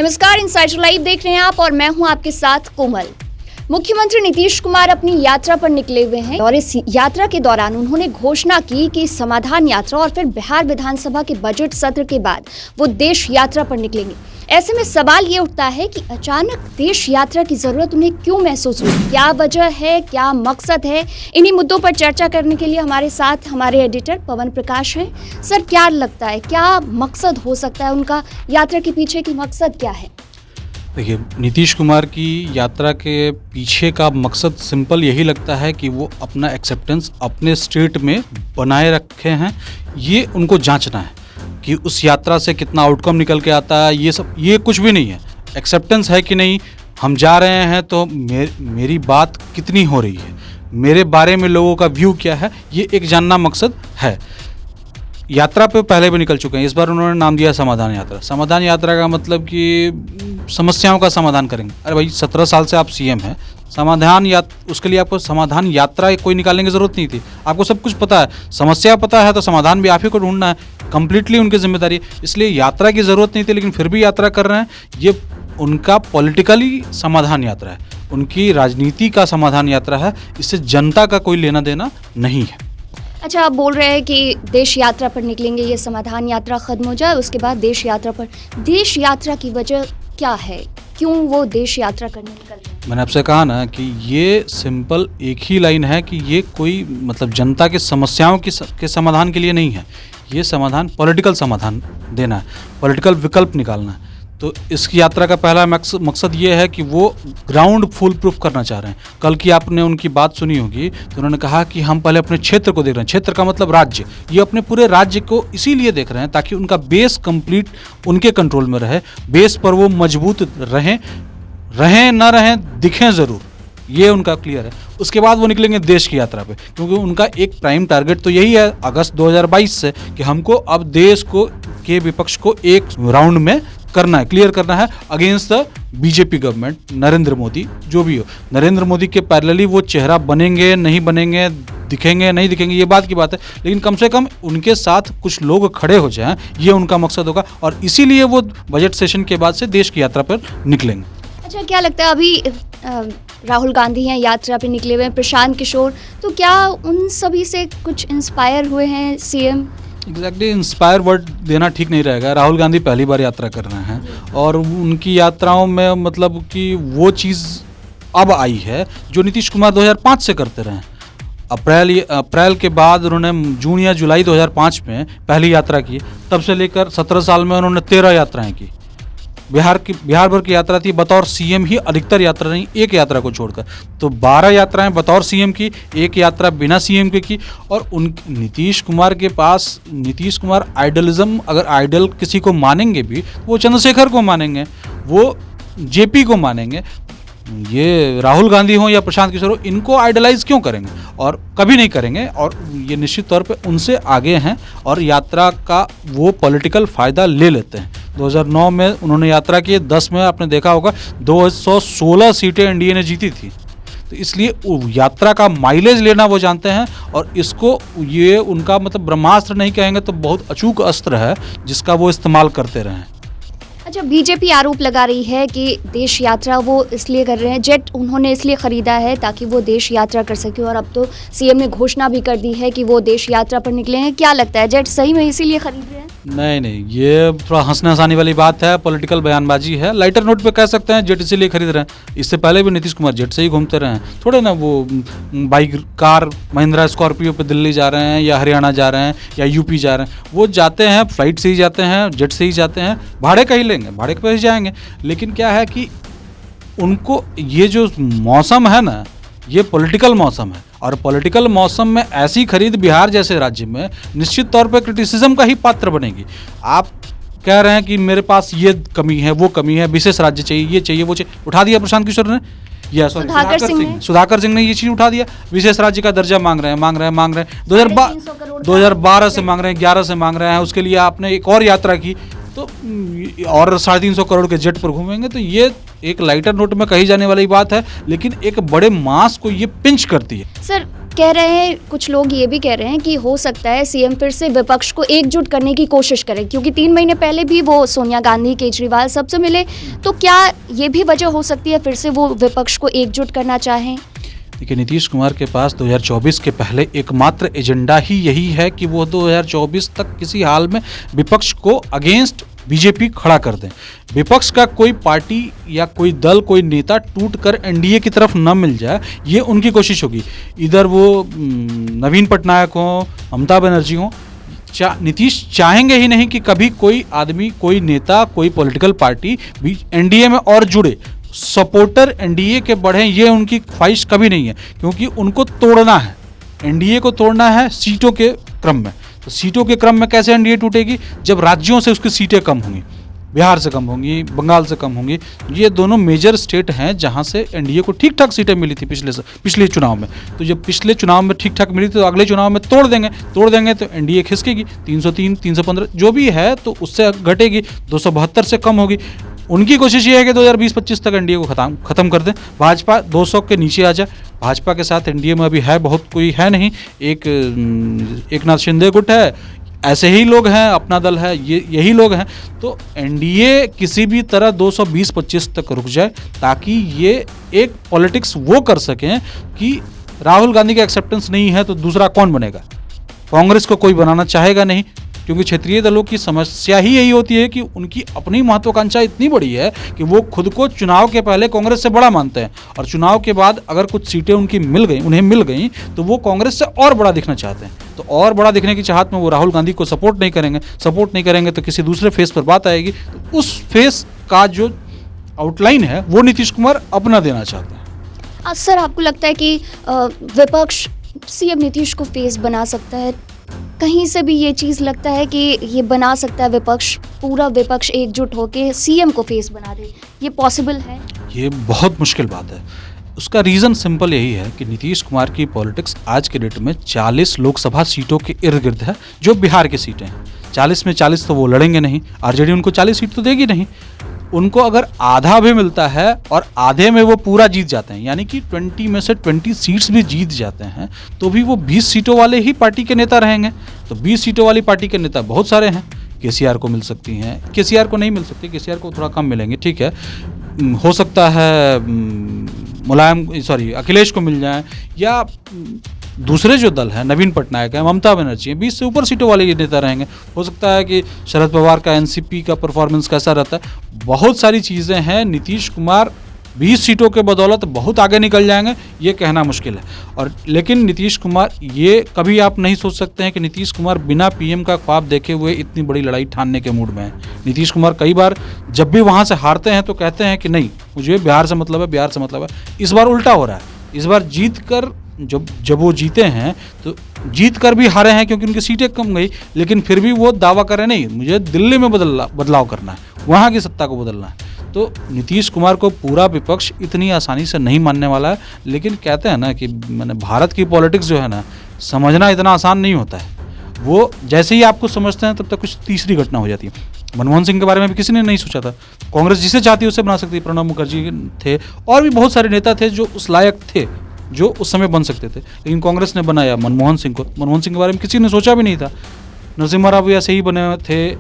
नमस्कार, insider live देख रहे हैं आप और मैं हूं आपके साथ कोमल। मुख्यमंत्री नीतीश कुमार अपनी यात्रा पर निकले हुए हैं और इस यात्रा के दौरान उन्होंने घोषणा की कि समाधान यात्रा और फिर बिहार विधानसभा के बजट सत्र के बाद वो देश यात्रा पर निकलेंगे। ऐसे में सवाल ये उठता है कि अचानक देश यात्रा की जरूरत उन्हें क्यों महसूस हुई, क्या वजह है, क्या मकसद है। इन्हीं मुद्दों पर चर्चा करने के लिए हमारे साथ हमारे एडिटर पवन प्रकाश हैं। सर, क्या लगता है, क्या मकसद हो सकता है उनका, यात्रा के पीछे की मकसद क्या है? देखिए, नीतीश कुमार की यात्रा के पीछे का मकसद सिंपल यही लगता है कि वो अपना एक्सेप्टेंस अपने स्टेट में बनाए रखे हैं। ये उनको जांचना है कि उस यात्रा से कितना आउटकम निकल के आता है। ये कुछ भी नहीं है, एक्सेप्टेंस है कि नहीं, हम जा रहे हैं तो मेरी बात कितनी हो रही है, मेरे बारे में लोगों का व्यू क्या है, ये एक जानना मकसद है। यात्रा पे पहले भी निकल चुके हैं, इस बार उन्होंने नाम दिया समाधान यात्रा। समाधान यात्रा का मतलब कि समस्याओं का समाधान करेंगे। अरे भाई, 17 साल से आप सीएम हैं, उसके लिए आपको समाधान यात्रा कोई निकालने की जरूरत नहीं थी। आपको सब कुछ पता है, समस्या पता है, तो समाधान भी आप ही को ढूंढना है, कंप्लीटली उनकी जिम्मेदारी है। इसलिए यात्रा की जरूरत नहीं थी, लेकिन फिर भी यात्रा कर रहे हैं। ये उनका पॉलिटिकली समाधान यात्रा है, उनकी राजनीति का समाधान यात्रा है। इससे जनता का कोई लेना देना नहीं है। अच्छा, आप बोल रहे हैं कि देश यात्रा पर निकलेंगे, ये समाधान यात्रा खत्म हो जाए, उसके बाद देश यात्रा पर। देश यात्रा की वजह क्या है, क्यों वो देश यात्रा करने निकल रहे हैं? मैंने आपसे कहा ना कि ये सिंपल एक ही लाइन है कि ये कोई मतलब जनता के समस्याओं के समाधान के लिए नहीं है। ये समाधान पॉलिटिकल समाधान देना है, पॉलिटिकल विकल्प निकालना है। तो इसकी यात्रा का पहला मकसद ये है कि वो ग्राउंड फुल प्रूफ करना चाह रहे हैं। कल की आपने उनकी बात सुनी होगी, तो उन्होंने कहा कि हम पहले अपने क्षेत्र को देख रहे हैं। क्षेत्र का मतलब राज्य, ये अपने पूरे राज्य को इसीलिए देख रहे हैं ताकि उनका बेस कंप्लीट उनके कंट्रोल में रहे, बेस पर वो मजबूत रहें ना रहें, दिखें ज़रूर, ये उनका क्लियर है। उसके बाद वो निकलेंगे देश की यात्रा पे, क्योंकि उनका एक प्राइम टारगेट तो यही है अगस्त 2022 से कि हमको अब देश को के विपक्ष को एक राउंड में करना है, क्लियर करना है against the BJP government, Narendra Modi जो भी हो। नरेंद्र मोदी के पैरेलली वो चेहरा बनेंगे नहीं बनेंगे, दिखेंगे नहीं दिखेंगे, ये बात की बात है, लेकिन कम से कम उनके साथ कुछ लोग खड़े हो जाएं, ये उनका मकसद होगा। और इसीलिए वो बजट सेशन के बाद से देश की यात्रा पर निकलेंगे। अच्छा, क्या लगता है, अभी राहुल गांधी हैं, यात्रा पे निकले हुए हैं, प्रशांत किशोर, तो क्या उन सभी से कुछ इंस्पायर हुए हैं सीएम? एग्जैक्टली, इंस्पायर वर्ड देना ठीक नहीं रहेगा। राहुल गांधी पहली बार यात्रा कर रहे हैं और उनकी यात्राओं में मतलब कि वो चीज़ अब आई है जो नीतीश कुमार 2005 से करते रहे। अप्रैल के बाद उन्होंने जून या जुलाई 2005 में पहली यात्रा की, तब से लेकर 17 साल में उन्होंने 13 यात्राएं की। बिहार भर की यात्रा थी, बतौर सीएम ही अधिकतर यात्रा नहीं, एक यात्रा को छोड़कर। तो 12 यात्राएं बतौर सीएम की, एक यात्रा बिना सीएम के की। और नीतीश कुमार आइडलिज्म, अगर आइडल किसी को मानेंगे भी, वो चंद्रशेखर को मानेंगे, वो जेपी को मानेंगे। ये राहुल गांधी हो या प्रशांत किशोर हो, इनको आइडलाइज क्यों करेंगे? और कभी नहीं करेंगे। और ये निश्चित तौर पे उनसे आगे हैं और यात्रा का वो पॉलिटिकल फ़ायदा ले लेते हैं। 2009 में उन्होंने यात्रा की, 10 में आपने देखा होगा 216 सीटें एनडीए ने जीती थी। तो इसलिए यात्रा का माइलेज लेना वो जानते हैं, और इसको ये उनका मतलब ब्रह्मास्त्र नहीं कहेंगे तो बहुत अचूक अस्त्र है जिसका वो इस्तेमाल करते रहे हैं। अच्छा, बीजेपी आरोप लगा रही है कि देश यात्रा वो इसलिए कर रहे हैं, जेट उन्होंने इसलिए खरीदा है ताकि वो देश यात्रा कर सके, और अब तो सीएम ने घोषणा भी कर दी है कि वो देश यात्रा पर निकले हैं। क्या लगता है, जेट सही में इसीलिए खरीद रहे हैं? नहीं, ये थोड़ा हंसने हंसाने वाली बात है, पॉलिटिकल बयानबाजी है। लाइटर नोट पे कह सकते हैं जेट इसीलिए खरीद रहे हैं। इससे पहले भी नीतीश कुमार जेट से ही घूमते रहे हैं, थोड़े ना वो बाइक कार महिंद्रा स्कॉर्पियो पे दिल्ली जा रहे हैं या हरियाणा जा रहे हैं या यूपी जा रहे हैं। वो जाते हैं फ्लाइट से ही जाते हैं, जेट से ही जाते हैं, भाड़े का ही लेंगे, भाड़े पे ही जाएंगे। लेकिन क्या है कि उनको ये जो मौसम है ना, ये पॉलिटिकल मौसम है, और पॉलिटिकल मौसम में ऐसी खरीद बिहार जैसे राज्य में निश्चित तौर पर क्रिटिसिज्म का ही पात्र बनेगी। आप कह रहे हैं कि मेरे पास ये कमी है, वो कमी है, विशेष राज्य चाहिए, ये चाहिए, वो चाहिए, उठा दिया प्रशांत किशोर ने, या सुधाकर सिंह ने ये चीज़ उठा दिया। विशेष राज्य का दर्जा मांग रहे हैं 2012 से मांग रहे हैं, 11 से मांग रहे हैं। उसके लिए आपने एक और यात्रा की, तो और 350 करोड़ के जेट पर घूमेंगे। तो ये एक लाइटर नोट में कही जाने वाली बात है, लेकिन एक बड़े मास को ये पिंच करती है। सर, कह रहे हैं, कुछ लोग ये भी कह रहे हैं कि हो सकता है सीएम फिर से विपक्ष को एकजुट करने की कोशिश करें, क्योंकि 3 महीने पहले भी वो सोनिया गांधी, केजरीवाल सबसे मिले। तो क्या ये भी वजह हो सकती है फिर से वो विपक्ष को एकजुट करना चाहें? देखिए, नीतीश कुमार के पास 2024 के पहले एकमात्र एजेंडा ही यही है कि वो 2024 तक किसी हाल में विपक्ष को अगेंस्ट बीजेपी खड़ा कर दें। विपक्ष का कोई पार्टी या कोई दल, कोई नेता टूटकर एनडीए की तरफ न मिल जाए, ये उनकी कोशिश होगी। इधर वो नवीन पटनायक हो, ममता बनर्जी हो, नीतीश चाहेंगे ही नहीं कि कभी कोई आदमी, कोई नेता, कोई पॉलिटिकल पार्टी भी एनडीए में और जुड़े, सपोर्टर एनडीए के बढ़े, ये उनकी ख्वाहिश कभी नहीं है, क्योंकि उनको तोड़ना है, एनडीए को तोड़ना है सीटों के क्रम में। तो सीटों के क्रम में कैसे एनडीए टूटेगी? जब राज्यों से उसकी सीटें कम होंगी, बिहार से कम होंगी, बंगाल से कम होंगी। ये दोनों मेजर स्टेट हैं जहां से एनडीए को ठीक ठाक सीटें मिली थी पिछले चुनाव में। तो जब पिछले चुनाव में ठीक ठाक मिली थी, तो अगले चुनाव में तोड़ देंगे तो एनडीए खिसकेगी, 303, 315 जो भी है, तो उससे घटेगी, 272 से कम होगी। उनकी कोशिश ये है कि 2020-25 तक एनडीए को खत्म कर दें, भाजपा 200 के नीचे आ जाए। भाजपा के साथ एनडीए में अभी है बहुत कोई है नहीं, एकनाथ शिंदे गुट है, ऐसे ही लोग हैं, अपना दल है, यही लोग हैं। तो एनडीए किसी भी तरह 220-25 तक रुक जाए, ताकि ये एक पॉलिटिक्स वो कर सकें कि राहुल गांधी का एक्सेप्टेंस नहीं है तो दूसरा कौन बनेगा। कांग्रेस को कोई बनाना चाहेगा नहीं, क्योंकि क्षेत्रीय दलों की समस्या ही यही होती है कि उनकी अपनी महत्वाकांक्षा इतनी बड़ी है कि वो खुद को चुनाव के पहले कांग्रेस से बड़ा मानते हैं, और चुनाव के बाद अगर कुछ सीटें उन्हें मिल गई तो वो कांग्रेस से और बड़ा दिखना चाहते हैं। तो और बड़ा दिखने की चाहत में वो राहुल गांधी को सपोर्ट नहीं करेंगे तो किसी दूसरे फेस पर बात आएगी। तो उस फेस का जो आउटलाइन है वो नीतीश कुमार अपना देना चाहते हैं। सर, आपको लगता है कि विपक्ष सीएम नीतीश को फेस बना सकता है? कहीं से भी ये चीज़ लगता है कि ये बना सकता है विपक्ष, पूरा विपक्ष एकजुट होकर सीएम को फेस बना दे, ये पॉसिबल है? ये बहुत मुश्किल बात है। उसका रीज़न सिंपल यही है कि नीतीश कुमार की पॉलिटिक्स आज के डेट में 40 लोकसभा सीटों के इर्द गिर्द है, जो बिहार की सीटें हैं। 40 में 40 तो वो लड़ेंगे नहीं, आरजेडी उनको 40 सीट तो देगी नहीं। उनको अगर आधा भी मिलता है और आधे में वो पूरा जीत जाते हैं, यानी कि 20 में से 20 सीट्स भी जीत जाते हैं, तो भी वो 20 सीटों वाले ही पार्टी के नेता रहेंगे। तो 20 सीटों वाली पार्टी के नेता बहुत सारे हैं। केसीआर को मिल सकती हैं, केसीआर को नहीं मिल सकती, केसीआर को थोड़ा कम मिलेंगे, ठीक है। हो सकता है अखिलेश को मिल जाए, या दूसरे जो दल है, नवीन पटनायक है, ममता बनर्जी है, 20 से ऊपर सीटों वाले ये नेता रहेंगे। हो सकता है कि शरद पवार का एनसीपी का परफॉर्मेंस कैसा रहता है, बहुत सारी चीज़ें हैं। नीतीश कुमार 20 सीटों के बदौलत बहुत आगे निकल जाएंगे, ये कहना मुश्किल है। और लेकिन नीतीश कुमार, ये कभी आप नहीं सोच सकते हैं कि नीतीश कुमार बिना पीएम का ख्वाब देखे हुए इतनी बड़ी लड़ाई ठानने के मूड में है। नीतीश कुमार कई बार जब भी वहाँ से हारते हैं तो कहते हैं कि नहीं, मुझे बिहार से मतलब है। इस बार उल्टा हो रहा है। इस बार जीत कर जब वो जीते हैं तो जीत कर भी हारे हैं, क्योंकि उनकी सीटें कम गई, लेकिन फिर भी वो दावा कर रहे नहीं, मुझे दिल्ली में बदलाव करना है, वहाँ की सत्ता को बदलना है। तो नीतीश कुमार को पूरा विपक्ष इतनी आसानी से नहीं मानने वाला है। लेकिन कहते हैं ना कि मैंने भारत की पॉलिटिक्स जो है ना, समझना इतना आसान नहीं होता है। वो जैसे ही आपको समझते हैं तब तक कुछ तीसरी घटना हो जाती है। मनमोहन सिंह के बारे में भी किसी ने नहीं सोचा था। कांग्रेस जिसे चाहती है उसे बना सकती है, प्रणब मुखर्जी थे, और भी बहुत सारे नेता थे जो उस लायक थे, जो उस समय बन सकते थे, लेकिन कांग्रेस ने बनाया मनमोहन सिंह को। मनमोहन सिंह के बारे में किसी ने सोचा भी नहीं था। नरसिम्हा राव भी ऐसे ही बने थे।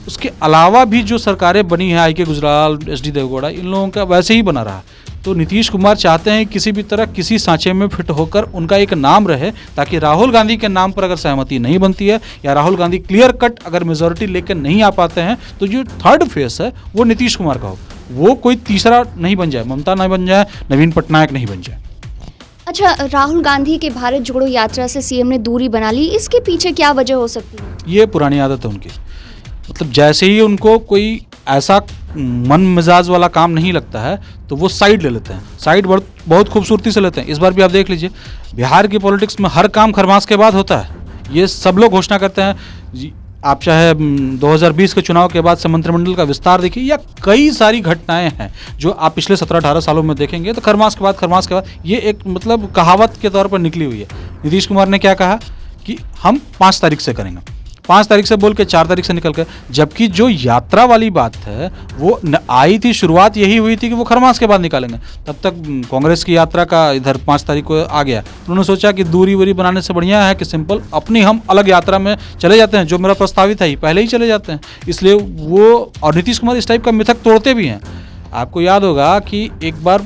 उसके अलावा भी जो सरकारें बनी हैं, आई.के. गुजराल, एस.डी. देवगौड़ा, इन लोगों का वैसे ही बना रहा। तो नीतीश कुमार चाहते हैं किसी भी तरह किसी सांचे में फिट होकर उनका एक नाम रहे, ताकि राहुल गांधी के नाम पर अगर सहमति नहीं बनती है, या राहुल गांधी क्लियर कट अगर मेजॉरिटी लेकर नहीं आ पाते हैं, तो जो थर्ड फेस है वो नीतीश कुमार का हो। वो कोई तीसरा नहीं बन जाए, ममता नहीं बन जाए, नवीन पटनायक नहीं बन जाए। अच्छा, राहुल गांधी के भारत जोड़ो यात्रा से सीएम ने दूरी बना ली, इसके पीछे क्या वजह हो सकती है? ये पुरानी आदत है उनकी। मतलब जैसे ही उनको कोई ऐसा मन मिजाज वाला काम नहीं लगता है तो वो साइड ले लेते हैं। साइड बहुत खूबसूरती से लेते हैं। इस बार भी आप देख लीजिए, बिहार की पॉलिटिक्स में हर काम खरमास के बाद होता है। ये सब लोग घोषणा करते हैं। आप चाहे 2020 के चुनाव के बाद से मंत्रिमंडल का विस्तार देखिए, या कई सारी घटनाएं हैं जो आप पिछले 17-18 सालों में देखेंगे, तो खरमास के बाद ये एक मतलब कहावत के तौर पर निकली हुई है। नीतीश कुमार ने क्या कहा कि हम 5 तारीख से करेंगे। 5 तारीख से बोल के 4 तारीख से निकल गए, जबकि जो यात्रा वाली बात है वो आई थी, शुरुआत यही हुई थी कि वो खरमास के बाद निकालेंगे। तब तक कांग्रेस की यात्रा का इधर 5 तारीख को आ गया। उन्होंने सोचा कि दूरी वूरी बनाने से बढ़िया है कि सिंपल अपनी हम अलग यात्रा में चले जाते हैं, जो मेरा प्रस्तावित है पहले ही चले जाते हैं। इसलिए वो और नीतीश कुमार इस टाइप का मिथक तोड़ते भी हैं। आपको याद होगा कि एक बार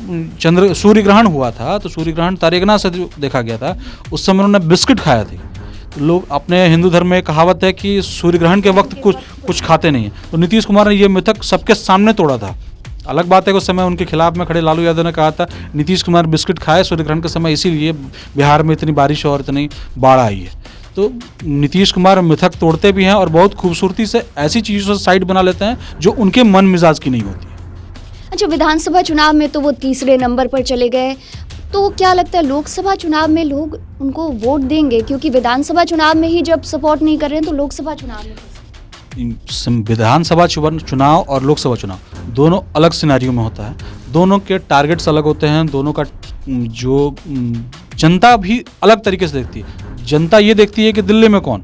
सूर्य ग्रहण हुआ था, तो सूर्य ग्रहण तारेगना से देखा गया था, उस समय उन्होंने बिस्किट खाया थी। तो लोग, अपने हिंदू धर्म में कहावत है कि सूर्य ग्रहण के वक्त कुछ खाते नहीं हैं। तो नीतीश कुमार ने ये मिथक सबके सामने तोड़ा था। अलग बात है कि उस समय उनके खिलाफ में खड़े लालू यादव ने कहा था नीतीश कुमार बिस्किट खाए सूर्य ग्रहण के समय, इसीलिए बिहार में इतनी बारिश और इतनी बाढ़ आई है। तो नीतीश कुमार मिथक तोड़ते भी हैं और बहुत खूबसूरती से ऐसी चीज़ों से साइड बना लेते हैं जो उनके मन मिजाज की नहीं होती। अच्छा, विधानसभा चुनाव में तो वो तीसरे नंबर पर चले गए, तो क्या लगता है लोकसभा चुनाव में लोग उनको वोट देंगे? क्योंकि विधानसभा चुनाव में ही जब सपोर्ट नहीं कर रहे हैं तो लोकसभा चुनाव में विधानसभा चुनाव और लोकसभा चुनाव दोनों अलग सिनेरियो में होता है, दोनों के टारगेट्स अलग होते हैं, दोनों का जो जनता भी अलग तरीके से देखती है। जनता ये देखती है कि दिल्ली में कौन।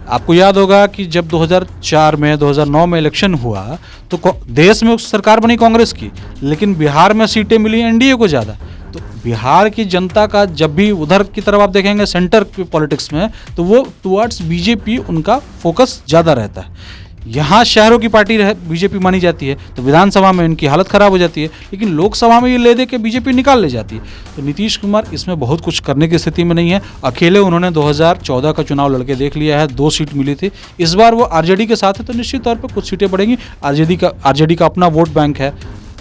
आपको याद होगा कि जब 2004 में 2009 में इलेक्शन हुआ तो देश में सरकार बनी कांग्रेस की, लेकिन बिहार में सीटें मिली एनडीए को ज़्यादा। तो बिहार की जनता का जब भी उधर की तरफ आप देखेंगे सेंटर की पॉलिटिक्स में, तो वो टुवर्ड्स बीजेपी उनका फोकस ज़्यादा रहता है। यहाँ शहरों की पार्टी बीजेपी मानी जाती है, तो विधानसभा में इनकी हालत ख़राब हो जाती है, लेकिन लोकसभा में ये ले दे के बीजेपी निकाल ले जाती है। तो नीतीश कुमार इसमें बहुत कुछ करने की स्थिति में नहीं है। अकेले उन्होंने 2014 का चुनाव लड़के देख लिया है, 2 सीट मिली थी। इस बार वो आरजेडी के साथ है, तो निश्चित तौर पर कुछ सीटें बढ़ेंगी। आरजेडी का अपना वोट बैंक है,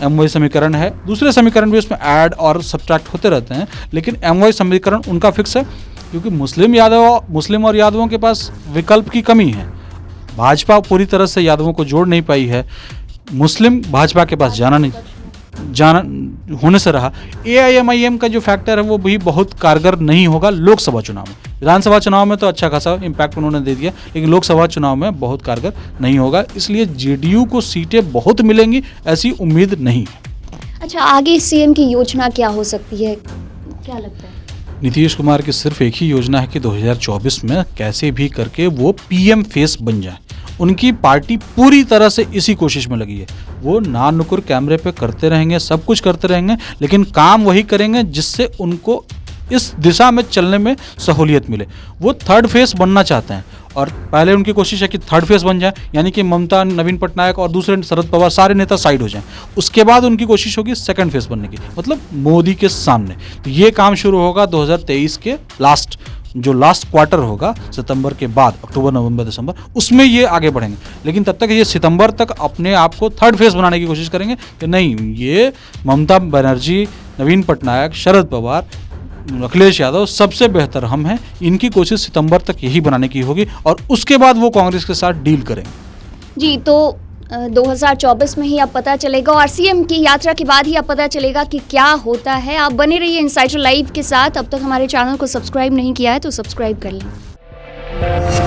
एमवाई समीकरण है, दूसरे समीकरण भी उसमें ऐड और सब्ट्रैक्ट होते रहते हैं, लेकिन एमवाई समीकरण उनका फिक्स है, क्योंकि मुस्लिम और यादवों के पास विकल्प की कमी है। भाजपा पूरी तरह से यादवों को जोड़ नहीं पाई है, मुस्लिम भाजपा के पास जाना होने से रहा। AIMIM का जो फैक्टर है वो भी बहुत कारगर नहीं होगा लोकसभा चुनाव में। विधानसभा चुनाव में तो अच्छा खासा इम्पैक्ट उन्होंने दे दिया, लेकिन लोकसभा चुनाव में बहुत कारगर नहीं होगा। इसलिए JDU को सीटें बहुत मिलेंगी ऐसी उम्मीद नहीं है। अच्छा, आगे सीएम की योजना क्या हो सकती है, क्या लगता है? नीतीश कुमार की सिर्फ एक ही योजना है कि 2024 में कैसे भी करके वो PM फेस बन जाए। उनकी पार्टी पूरी तरह से इसी कोशिश में लगी है। वो ना नुकुर कैमरे पे करते रहेंगे, सब कुछ करते रहेंगे, लेकिन काम वही करेंगे जिससे उनको इस दिशा में चलने में सहूलियत मिले। वो थर्ड फेस बनना चाहते हैं और पहले उनकी कोशिश है कि थर्ड फेस बन जाए, यानी कि ममता, नवीन पटनायक और दूसरे शरद पवार सारे नेता साइड हो जाएं। उसके बाद उनकी कोशिश होगी सेकंड फेस बनने की, मतलब मोदी के सामने। तो ये काम शुरू होगा 2023 के लास्ट क्वार्टर होगा, सितंबर के बाद, अक्टूबर, नवंबर, दिसंबर, उसमें ये आगे बढ़ेंगे। लेकिन तब तक ये सितंबर तक अपने आप को थर्ड फेस बनाने की कोशिश करेंगे कि नहीं, ये ममता बनर्जी, नवीन पटनायक, शरद पवार, अखिलेश यादव सबसे बेहतर हम हैं। इनकी कोशिश सितंबर तक यही बनाने की होगी और उसके बाद वो कांग्रेस के साथ डील करेंगे। जी, तो 2024 में ही अब पता चलेगा और सीएम की यात्रा के बाद ही अब पता चलेगा कि क्या होता है। आप बने रहिए इनसाइडर लाइव के साथ। अब तक हमारे चैनल को सब्सक्राइब नहीं किया है तो सब्सक्राइब कर लें।